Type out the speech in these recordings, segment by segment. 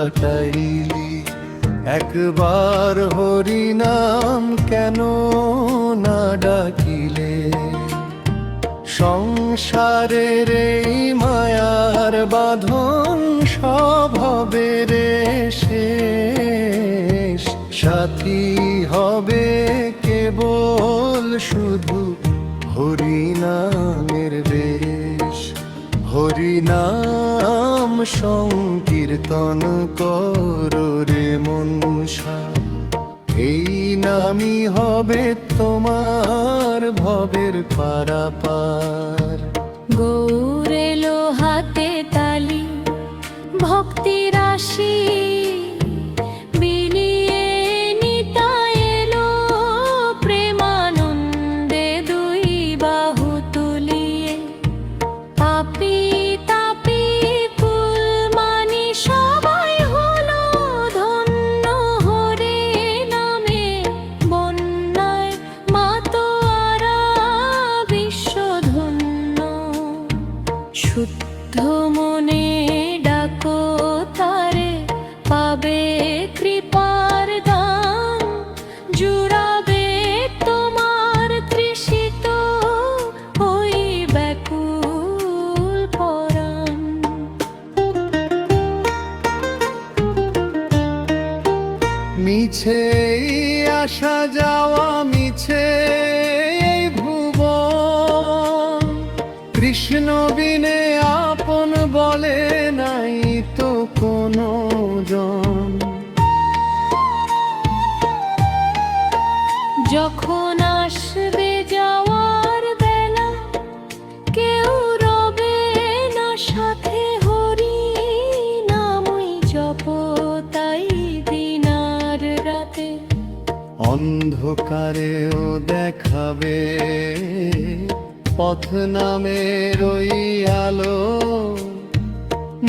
কাটাইলি। একবার হরি নাম কেন না ডাকিলে, সংসারের এই মায়ার বাঁধন সব হবে রে শেষ। সাথী হবে কেবল শুধু হরি নামের বেশ। হরি নাম সংকীর্তন কর রে মনসা, এই নামই হবে তোমার ভবের পারাপার। গৌর এলো হাতে তালি, ভক্তি রাশি বিলিয়ে নিতাই এলো প্রেমানন্দে দুই বাহু তুলিয়ে। তাপি তাপি কুলমানি সবাই হলো ধন্য হরে নামে বন্যায় মাতোয়ারা বিশ্ব ধন্য। শুদ্ধ মনে ডাকো তারে, পাবে কৃপার দান। জুড়াবে তোমার তৃষিত ওই ব্যাকুল পরাণ। মিছে আসা যাওয়া মিছে এই ভুবন, কৃষ্ণ বিনে আপন বলে নাই তো কোনো জন। যখন আসবে যাওয়ার বেলা, কেউ রবে না সাথে হরি নামই জপ তাই দিন আর রাতে। অন্ধকারেও দেখাবে পথ নামের ওই আলো।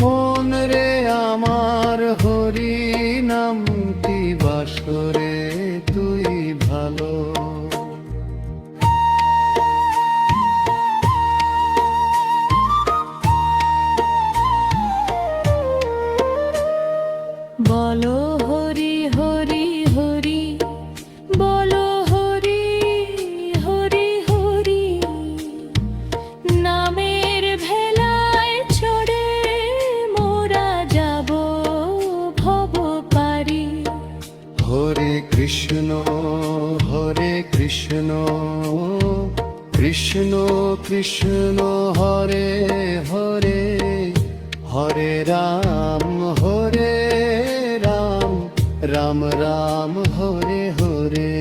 মন রে আমার হরি নামটি বাসরে তুই ভালো। বলো হরি হরি হরি, বলো হরি হরি হরি। নামের ভেলায় চড়ে মোরা যাব ভব পারি। হরে কৃষ্ণ কৃষ্ণ কৃষ্ণ হরে হরে, হরে রাম রাম রাম হরে হরে।